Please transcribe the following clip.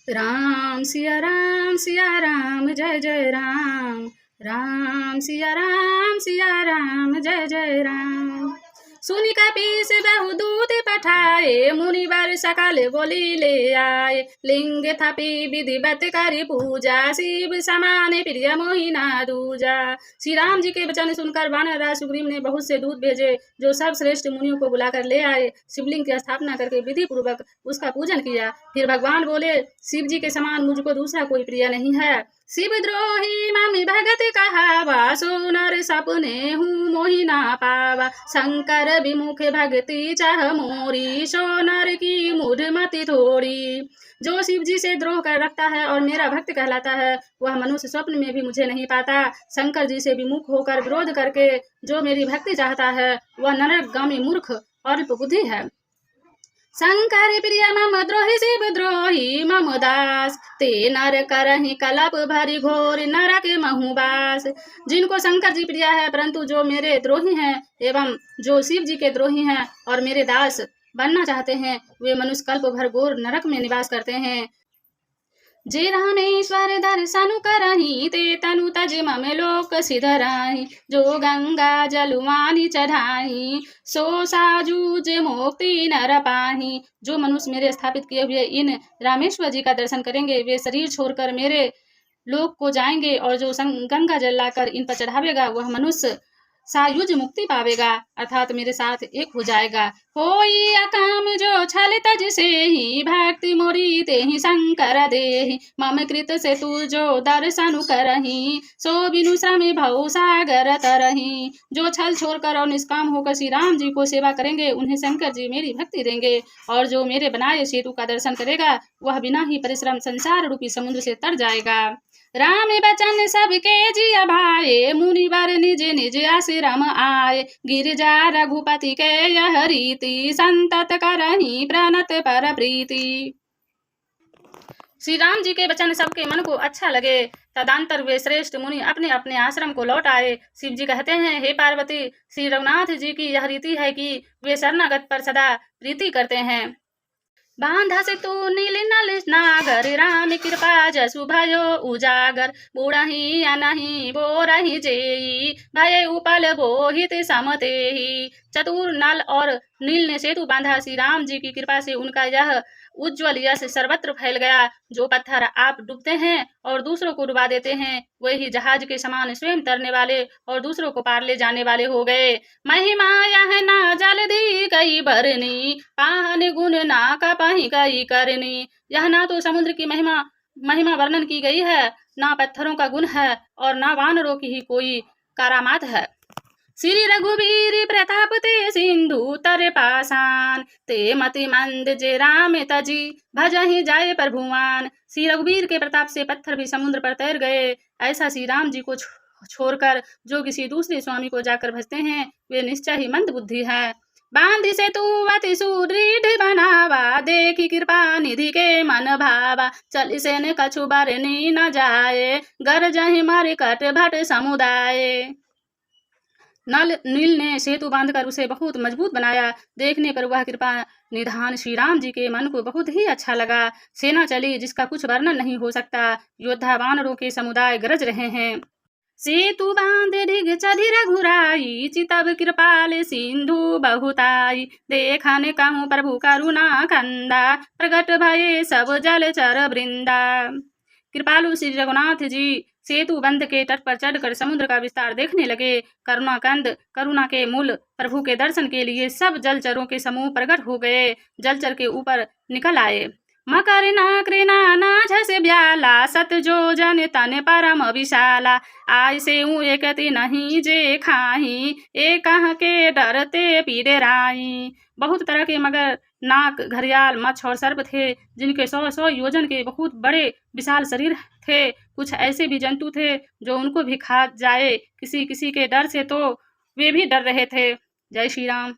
राम सिया राम जय जय राम। राम सिया राम जय जय राम। सुनी कपीस बहु दूत पठाए, मुनिवर सकल बोली ले आए। लिंग थपी विधिवत करी पूजा, शिव समान प्रिय मोहिना दूजा। श्री राम जी के वचन सुनकर वानर राज सुग्रीव ने बहुत से दूत भेजे, जो सब श्रेष्ठ मुनियों को बुलाकर ले आए। शिवलिंग की स्थापना करके विधि पूर्वक उसका पूजन किया। फिर भगवान बोले, शिव जी के समान मुझको दूसरा कोई प्रिय नहीं है। शिव द्रोही ममि भगत कहावा, सोनर सपने हूँ मोहि ना पावा। शंकर विमुख भक्ति चाह मोरी, सोनर की मूढ़ मति थोड़ी। जो शिव जी से द्रोह कर रखता है और मेरा भक्त कहलाता है, वह मनुष्य स्वप्न में भी मुझे नहीं पाता। शंकर जी से विमुख होकर विरोध करके जो मेरी भक्ति चाहता है, वह नरकगामी मूर्ख और अल्प बुद्धि है। शंकर प्रिय मम द्रोही शिव द्रोही मम दास, ते नर करहि कलप भरी घोर नरक महुबास। जिनको शंकर जी प्रिय है, परंतु जो मेरे द्रोही हैं एवं जो शिव जी के द्रोही हैं और मेरे दास बनना चाहते हैं, वे मनुष्य कल्प भर घोर नरक में निवास करते हैं। जे रामेश्वर दर्शन करहि, ते तनु तज मम लोक सिधराहि। जो गंगा जलवानी चढ़ाई, सो साजूज मोक्ति नर पाहि। जो मनुष्य मेरे स्थापित किए हुए इन रामेश्वर जी का दर्शन करेंगे, वे शरीर छोड़कर मेरे लोक को जाएंगे, और जो गंगा जल लाकर इन पर चढ़ावेगा, वह मनुष्य सायुज मुक्ति पावेगा, अर्थात मेरे साथ एक हो जाएगा। होई अकाम जो छल तज से ही, भक्ति मोरी ते ही शंकर देहि। मम कृत से तू जो दर्शन करही, सो बिनु श्रम भव सागर तरही। जो छल छोड़कर और निष्काम होकर श्री राम जी को सेवा करेंगे, उन्हें शंकर जी मेरी भक्ति देंगे। और जो मेरे बनाए सेतु का दर्शन करेगा, वह बिना ही परिश्रम संसार रूपी समुद्र से तर जाएगा। राम बचन सबके जिय भाए, मुनिवर निज निज आश्रम आए। गिरिजा रघुपति के यह रीति, संतत करहि प्रणत पर प्रीति। श्री राम जी के वचन सबके मन को अच्छा लगे। तदांतर वे श्रेष्ठ मुनि अपने अपने आश्रम को लौट आए। शिव जी कहते हैं, हे पार्वती, श्री रघुनाथ जी की यह रीति है कि वे शरणागत पर सदा प्रीति करते हैं। बांधा से तू नील नल नागर, राम कृपा जसु भयो उजागर। बूढ़ही अनही बोरही जेई, भय उपल बोहित समतेहि। चतुर नल और नील ने सेतु बांधा। श्री राम जी की कृपा से उनका यह उज्ज्वल यश सर्वत्र फैल गया। जो पत्थर आप डूबते हैं और दूसरों को डुबा देते हैं, वही जहाज के समान स्वयं तरने वाले और दूसरों को पार ले जाने वाले हो गए। महिमा यह ना जल्दी कई बरनी, पाहन गुण ना कपहि कई करनी। यह ना तो समुद्र की महिमा वर्णन की गई है, ना पत्थरों का गुण है, और ना वानरों की ही कोई करामात है। श्री रघुवीर प्रताप ते सिंधु तर पासान, ते मति मंद जे राम तजी। भजहि जाय प्रभुवान। श्री रघुवीर के प्रताप से पत्थर भी समुद्र पर तैर गए। ऐसा श्री राम जी को छोड़कर जो किसी दूसरे स्वामी को जाकर भजते हैं, वे निश्चय ही मंद बुद्धि है। बांधि से तू अति सुदृढ़ बनावा, देखी कृपा निधि के मन भावा। चल से न कछु बरनी न जाए, गरजहि मरकट भट समुदाय। नील ने सेतु बांधकर उसे बहुत मजबूत बनाया। देखने पर वह कृपा निधान श्री राम जी के मन को बहुत ही अच्छा लगा। सेना चली जिसका कुछ वर्णन नहीं हो सकता। योद्धा वानरों के समुदाय गरज रहे हैं। सेतु बांध ढिग चढ़ी रघुराई, चितब कृपाल सिंधु बहुताई। देखन कहूँ प्रभु करुणा कंदा, प्रगट भये सब जलचर वृंदा। कृपालु श्री रघुनाथ जी सेतु बंध के तट पर चढ़कर समुद्र का विस्तार देखने लगे। करुणा के मूल प्रभु के दर्शन के लिए सब जलचरों के समूह प्रकट हो गए। जलचर के ऊपर निकल आए। मकर ना कृना नाझ से ब्याला, सत जो जन तन परम विशाला। आय से एकति नहीं जे खाही, एक के डरते पीड़े। बहुत तरह के मगर, नाक, घड़ियाल, मच्छ और सर्प थे, जिनके 100 योजन के बहुत बड़े विशाल शरीर थे। कुछ ऐसे भी जंतु थे जो उनको भी खा जाए किसी किसी के डर से, तो वे भी डर रहे थे। जय श्री राम।